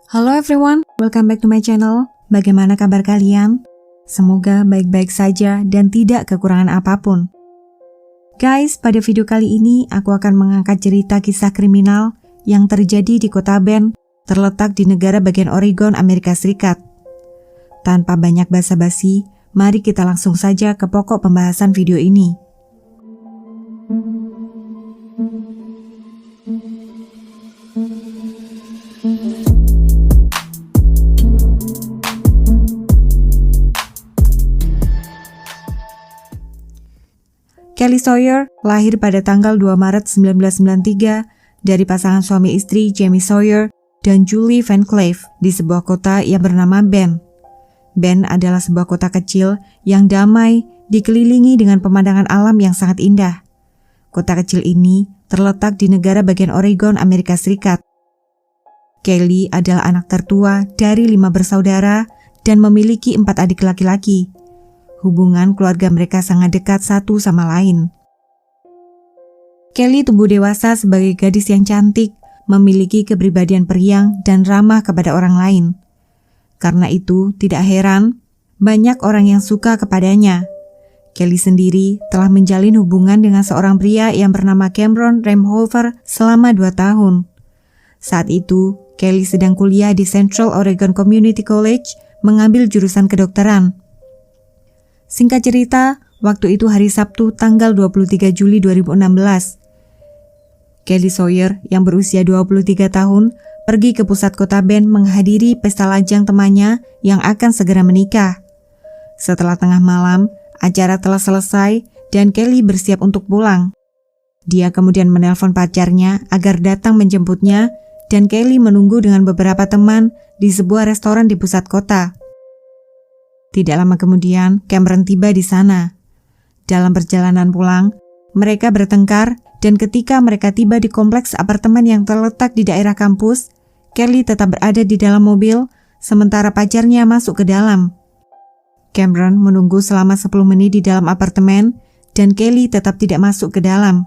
Halo everyone, welcome back to my channel. Bagaimana kabar kalian? Semoga baik-baik saja dan tidak kekurangan apapun. Guys, pada video kali ini aku akan mengangkat cerita kisah kriminal yang terjadi di kota Bend, terletak di negara bagian Oregon, Amerika Serikat. Tanpa banyak basa-basi, mari kita langsung saja ke pokok pembahasan video ini. Kelly Sawyer lahir pada tanggal 2 Maret 1993 dari pasangan suami istri Jamie Sawyer dan Julie Van Cleef di sebuah kota yang bernama Bend. Bend adalah sebuah kota kecil yang damai, dikelilingi dengan pemandangan alam yang sangat indah. Kota kecil ini terletak di negara bagian Oregon, Amerika Serikat. Kelly adalah anak tertua dari 5 bersaudara dan memiliki 4 adik laki-laki. Hubungan keluarga mereka sangat dekat satu sama lain. Kelly tumbuh dewasa sebagai gadis yang cantik, memiliki kepribadian periang dan ramah kepada orang lain. Karena itu, tidak heran banyak orang yang suka kepadanya. Kelly sendiri telah menjalin hubungan dengan seorang pria yang bernama Cameron Remhofer selama 2 tahun. Saat itu, Kelly sedang kuliah di Central Oregon Community College mengambil jurusan kedokteran. Singkat cerita, waktu itu hari Sabtu tanggal 23 Juli 2016. Kelly Sawyer yang berusia 23 tahun pergi ke pusat kota Bend menghadiri pesta lajang temannya yang akan segera menikah. Setelah tengah malam, acara telah selesai dan Kelly bersiap untuk pulang. Dia kemudian menelpon pacarnya agar datang menjemputnya dan Kelly menunggu dengan beberapa teman di sebuah restoran di pusat kota. Tidak lama kemudian, Cameron tiba di sana. Dalam perjalanan pulang, mereka bertengkar dan ketika mereka tiba di kompleks apartemen yang terletak di daerah kampus, Kelly tetap berada di dalam mobil, sementara pacarnya masuk ke dalam. Cameron menunggu selama 10 menit di dalam apartemen dan Kelly tetap tidak masuk ke dalam.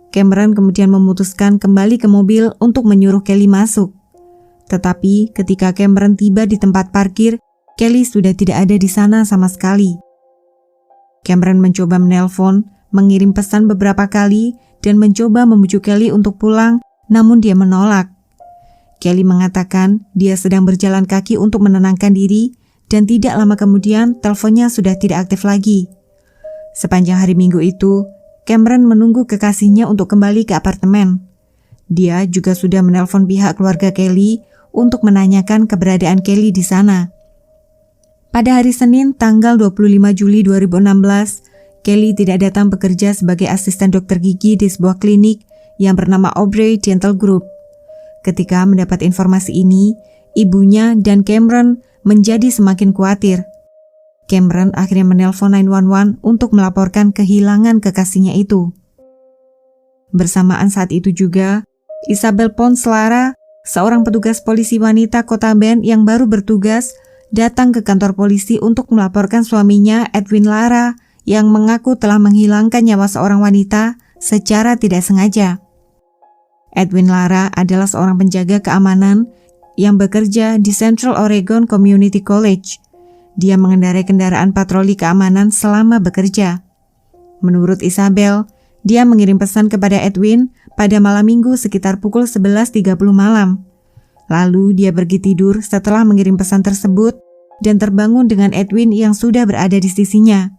Cameron kemudian memutuskan kembali ke mobil untuk menyuruh Kelly masuk. Tetapi ketika Cameron tiba di tempat parkir, Kelly sudah tidak ada di sana sama sekali. Cameron mencoba menelpon, mengirim pesan beberapa kali, dan mencoba membujuk Kelly untuk pulang, namun dia menolak. Kelly mengatakan dia sedang berjalan kaki untuk menenangkan diri, dan tidak lama kemudian teleponnya sudah tidak aktif lagi. Sepanjang hari Minggu itu, Cameron menunggu kekasihnya untuk kembali ke apartemen. Dia juga sudah menelpon pihak keluarga Kelly untuk menanyakan keberadaan Kelly di sana. Pada hari Senin tanggal 25 Juli 2016, Kelly tidak datang bekerja sebagai asisten dokter gigi di sebuah klinik yang bernama Aubrey Dental Group. Ketika mendapat informasi ini, ibunya dan Cameron menjadi semakin khawatir. Cameron akhirnya menelpon 911 untuk melaporkan kehilangan kekasihnya itu. Bersamaan saat itu juga, Isabel Pons Lara, seorang petugas polisi wanita kota Bend yang baru bertugas, datang ke kantor polisi untuk melaporkan suaminya Edwin Lara yang mengaku telah menghilangkan nyawa seorang wanita secara tidak sengaja. Edwin Lara adalah seorang penjaga keamanan yang bekerja di Central Oregon Community College. Dia mengendarai kendaraan patroli keamanan selama bekerja. Menurut Isabel, dia mengirim pesan kepada Edwin pada malam Minggu sekitar pukul 11.30 malam. Lalu dia pergi tidur setelah mengirim pesan tersebut dan terbangun dengan Edwin yang sudah berada di sisinya.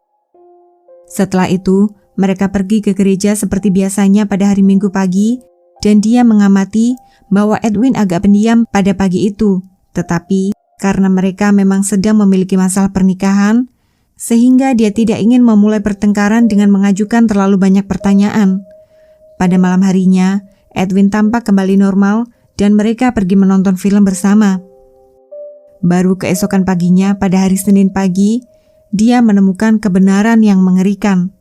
Setelah itu, mereka pergi ke gereja seperti biasanya pada hari Minggu pagi dan dia mengamati bahwa Edwin agak pendiam pada pagi itu. Tetapi karena mereka memang sedang memiliki masalah pernikahan, sehingga dia tidak ingin memulai pertengkaran dengan mengajukan terlalu banyak pertanyaan. Pada malam harinya, Edwin tampak kembali normal dan mereka pergi menonton film bersama. Baru keesokan paginya pada hari Senin pagi, dia menemukan kebenaran yang mengerikan.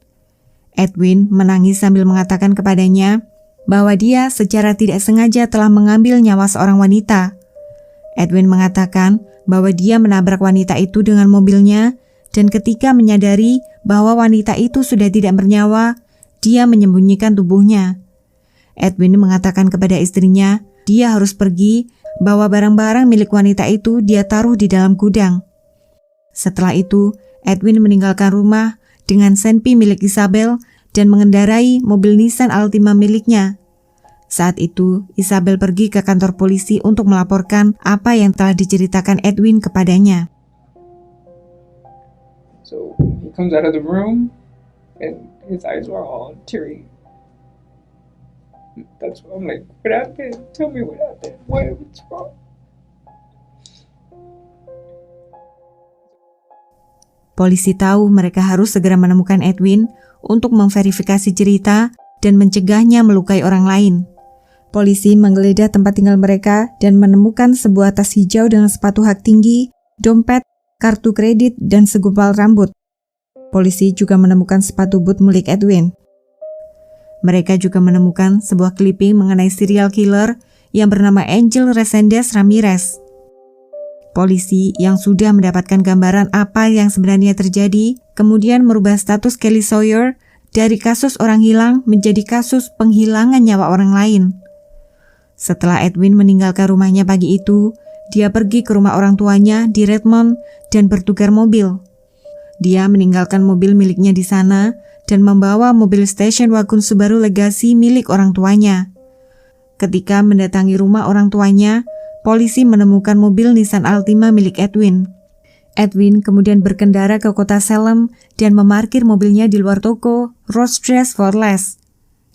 Edwin menangis sambil mengatakan kepadanya bahwa dia secara tidak sengaja telah mengambil nyawa seorang wanita. Edwin mengatakan bahwa dia menabrak wanita itu dengan mobilnya dan ketika menyadari bahwa wanita itu sudah tidak bernyawa, dia menyembunyikan tubuhnya. Edwin mengatakan kepada istrinya dia harus pergi bahwa barang-barang milik wanita itu dia taruh di dalam gudang. Setelah itu, Edwin meninggalkan rumah dengan senpi milik Isabel dan mengendarai mobil Nissan Altima miliknya. Saat itu, Isabel pergi ke kantor polisi untuk melaporkan apa yang telah diceritakan Edwin kepadanya. So he comes out of the room and his eyes were all teary. That's why I'm like, what happened? Tell me what happened. What's wrong? Polisi tahu mereka harus segera menemukan Edwin untuk memverifikasi cerita dan mencegahnya melukai orang lain. Polisi menggeledah tempat tinggal mereka dan menemukan sebuah tas hijau dengan sepatu hak tinggi, dompet, kartu kredit, dan segumpal rambut. Polisi juga menemukan sepatu boot milik Edwin. Mereka juga menemukan sebuah clipping mengenai serial killer yang bernama Angel Resendez Ramirez. Polisi yang sudah mendapatkan gambaran apa yang sebenarnya terjadi, kemudian merubah status Kelly Sawyer dari kasus orang hilang menjadi kasus penghilangan nyawa orang lain. Setelah Edwin meninggalkan rumahnya pagi itu, dia pergi ke rumah orang tuanya di Redmond dan bertukar mobil. Dia meninggalkan mobil miliknya di sana dan membawa mobil station wagon Subaru Legacy milik orang tuanya. Ketika mendatangi rumah orang tuanya, polisi menemukan mobil Nissan Altima milik Edwin. Edwin kemudian berkendara ke kota Salem dan memarkir mobilnya di luar toko Rose Dress for Less.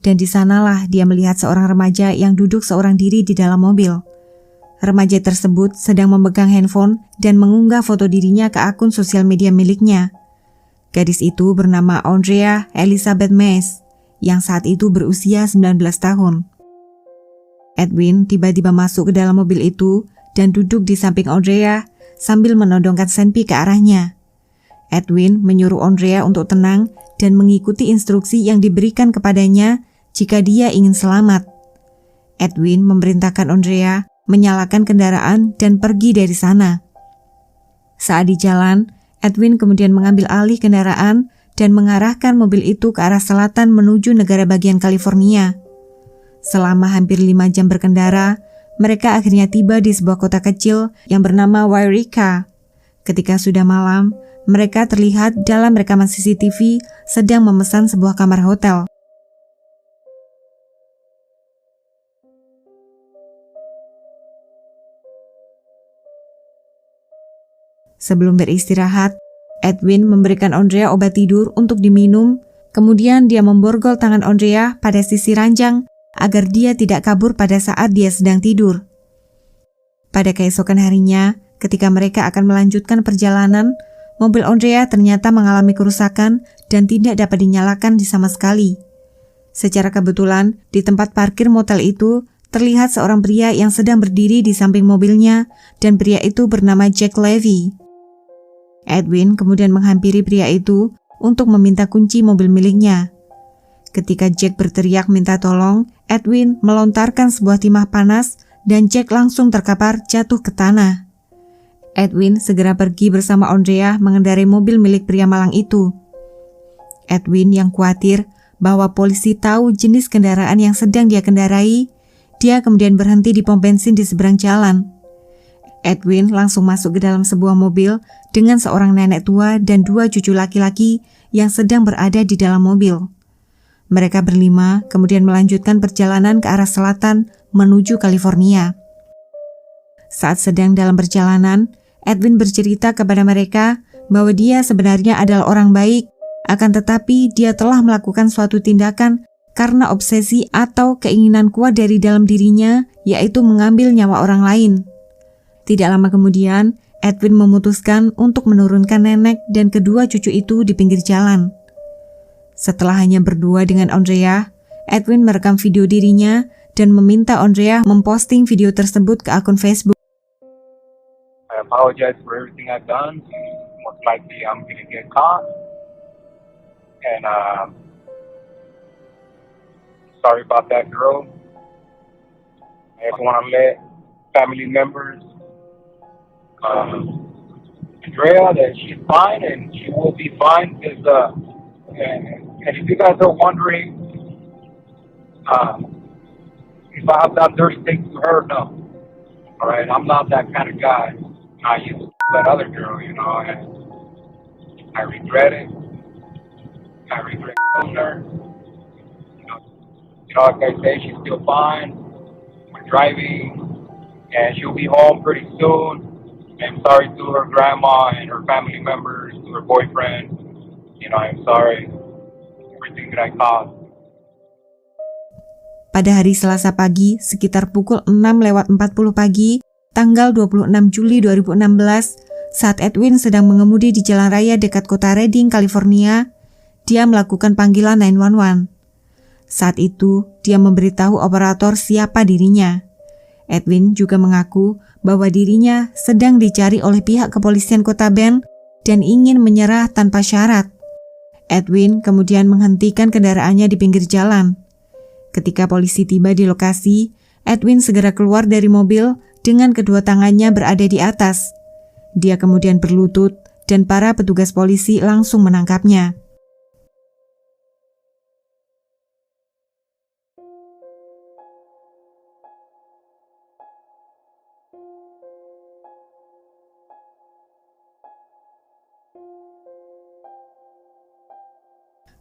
Dan di sanalah dia melihat seorang remaja yang duduk seorang diri di dalam mobil. Remaja tersebut sedang memegang handphone dan mengunggah foto dirinya ke akun sosial media miliknya. Gadis itu bernama Andrea Elizabeth Mays, yang saat itu berusia 19 tahun. Edwin tiba-tiba masuk ke dalam mobil itu dan duduk di samping Andrea sambil menodongkan senpi ke arahnya. Edwin menyuruh Andrea untuk tenang dan mengikuti instruksi yang diberikan kepadanya jika dia ingin selamat. Edwin memerintahkan Andrea menyalakan kendaraan dan pergi dari sana. Saat di jalan, Edwin kemudian mengambil alih kendaraan dan mengarahkan mobil itu ke arah selatan menuju negara bagian California. Selama hampir 5 jam berkendara, mereka akhirnya tiba di sebuah kota kecil yang bernama Wairika. Ketika sudah malam, mereka terlihat dalam rekaman CCTV sedang memesan sebuah kamar hotel. Sebelum beristirahat, Edwin memberikan Andrea obat tidur untuk diminum, kemudian dia memborgol tangan Andrea pada sisi ranjang agar dia tidak kabur pada saat dia sedang tidur. Pada keesokan harinya, ketika mereka akan melanjutkan perjalanan, mobil Andrea ternyata mengalami kerusakan dan tidak dapat dinyalakan sama sekali. Secara kebetulan, di tempat parkir motel itu, terlihat seorang pria yang sedang berdiri di samping mobilnya dan pria itu bernama Jack Levy. Edwin kemudian menghampiri pria itu untuk meminta kunci mobil miliknya. Ketika Jack berteriak minta tolong, Edwin melontarkan sebuah timah panas dan Jack langsung terkapar jatuh ke tanah. Edwin segera pergi bersama Andrea mengendarai mobil milik pria malang itu. Edwin yang khawatir bahwa polisi tahu jenis kendaraan yang sedang dia kendarai, dia kemudian berhenti di pom bensin di seberang jalan. Edwin langsung masuk ke dalam sebuah mobil dengan seorang nenek tua dan 2 cucu laki-laki yang sedang berada di dalam mobil. Mereka berlima kemudian melanjutkan perjalanan ke arah selatan menuju California. Saat sedang dalam perjalanan, Edwin bercerita kepada mereka bahwa dia sebenarnya adalah orang baik, akan tetapi dia telah melakukan suatu tindakan karena obsesi atau keinginan kuat dari dalam dirinya, yaitu mengambil nyawa orang lain. Tidak lama kemudian, Edwin memutuskan untuk menurunkan nenek dan kedua cucu itu di pinggir jalan. Setelah hanya berdua dengan Andrea, Edwin merekam video dirinya dan meminta Andrea memposting video tersebut ke akun Facebook. I apologize for everything I've done. Most likely I'm going to get caught. And sorry about that, girl. I just want to let family members Andrea that she's fine and she will be fine because and if you guys are wondering if I have done dirty things to her, no. Alright, I'm not that kind of guy. I used to that other girl, and I regret it. I regret killing her. Like I say, she's still fine. We're driving, and she'll be home pretty soon. I'm sorry to her grandma and her family members, to her boyfriend. I'm sorry everything that I caused. Pada hari Selasa pagi, sekitar pukul 6:40 pagi, tanggal 26 Juli 2016, saat Edwin sedang mengemudi di jalan raya dekat kota Redding, California, dia melakukan panggilan 911. Saat itu, dia memberitahu operator siapa dirinya. Edwin juga mengaku bahwa dirinya sedang dicari oleh pihak kepolisian kota Bend dan ingin menyerah tanpa syarat. Edwin kemudian menghentikan kendaraannya di pinggir jalan. Ketika polisi tiba di lokasi, Edwin segera keluar dari mobil dengan kedua tangannya berada di atas. Dia kemudian berlutut dan para petugas polisi langsung menangkapnya.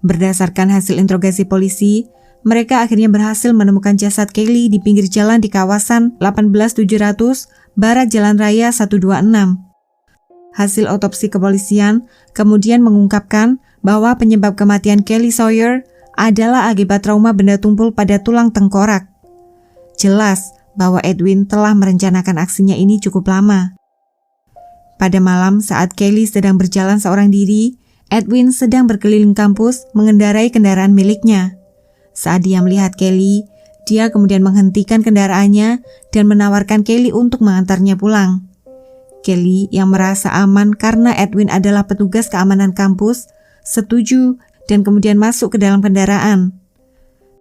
Berdasarkan hasil interogasi polisi, mereka akhirnya berhasil menemukan jasad Kelly di pinggir jalan di kawasan 18700 Barat Jalan Raya 126. Hasil otopsi kepolisian kemudian mengungkapkan bahwa penyebab kematian Kelly Sawyer adalah akibat trauma benda tumpul pada tulang tengkorak. Jelas bahwa Edwin telah merencanakan aksinya ini cukup lama. Pada malam saat Kelly sedang berjalan seorang diri, Edwin sedang berkeliling kampus mengendarai kendaraan miliknya. Saat dia melihat Kelly, dia kemudian menghentikan kendaraannya dan menawarkan Kelly untuk mengantarnya pulang. Kelly yang merasa aman karena Edwin adalah petugas keamanan kampus, setuju dan kemudian masuk ke dalam kendaraan.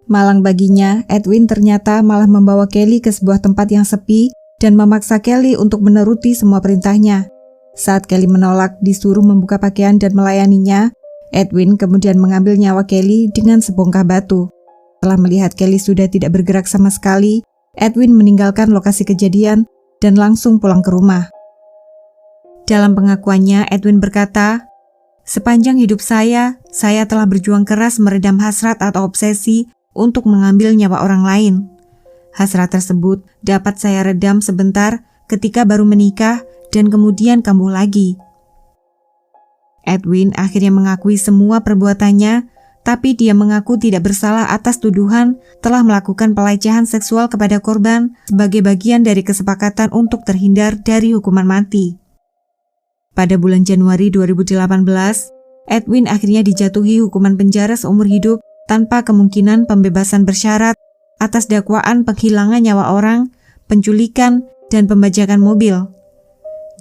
Malang baginya, Edwin ternyata malah membawa Kelly ke sebuah tempat yang sepi dan memaksa Kelly untuk menuruti semua perintahnya. Saat Kelly menolak disuruh membuka pakaian dan melayaninya, Edwin kemudian mengambil nyawa Kelly dengan sebongkah batu. Setelah melihat Kelly sudah tidak bergerak sama sekali, Edwin meninggalkan lokasi kejadian dan langsung pulang ke rumah. Dalam pengakuannya, Edwin berkata, "Sepanjang hidup saya telah berjuang keras meredam hasrat atau obsesi untuk mengambil nyawa orang lain. Hasrat tersebut dapat saya redam sebentar ketika baru menikah dan kemudian kambuh lagi." Edwin akhirnya mengakui semua perbuatannya, tapi dia mengaku tidak bersalah atas tuduhan telah melakukan pelecehan seksual kepada korban sebagai bagian dari kesepakatan untuk terhindar dari hukuman mati. Pada bulan Januari 2018, Edwin akhirnya dijatuhi hukuman penjara seumur hidup tanpa kemungkinan pembebasan bersyarat atas dakwaan penghilangan nyawa orang, penculikan, dan pembajakan mobil.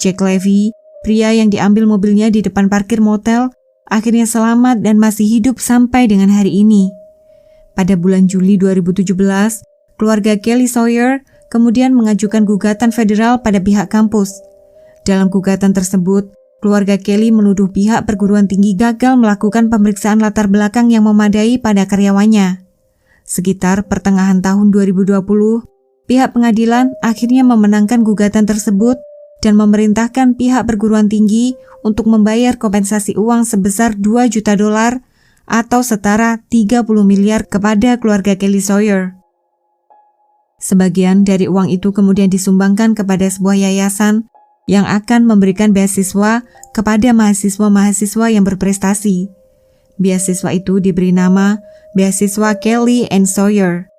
Jack Levy, pria yang diambil mobilnya di depan parkir motel, akhirnya selamat dan masih hidup sampai dengan hari ini. Pada bulan Juli 2017, keluarga Kelly Sawyer kemudian mengajukan gugatan federal pada pihak kampus. Dalam gugatan tersebut, keluarga Kelly menuduh pihak perguruan tinggi gagal melakukan pemeriksaan latar belakang yang memadai pada karyawannya. Sekitar pertengahan tahun 2020, pihak pengadilan akhirnya memenangkan gugatan tersebut dan memerintahkan pihak perguruan tinggi untuk membayar kompensasi uang sebesar $2 juta atau setara 30 miliar kepada keluarga Kelly Sawyer. Sebagian dari uang itu kemudian disumbangkan kepada sebuah yayasan yang akan memberikan beasiswa kepada mahasiswa-mahasiswa yang berprestasi. Beasiswa itu diberi nama Beasiswa Kelly and Sawyer.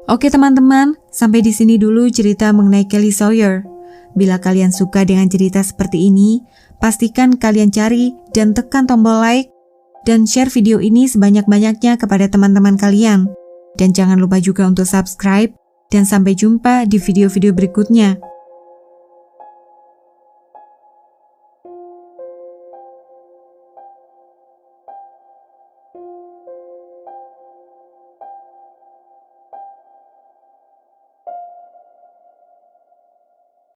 Oke teman-teman, sampai di sini dulu cerita mengenai Kelly Sawyer. Bila kalian suka dengan cerita seperti ini, pastikan kalian cari dan tekan tombol like dan share video ini sebanyak-banyaknya kepada teman-teman kalian. Dan jangan lupa juga untuk subscribe dan sampai jumpa di video-video berikutnya.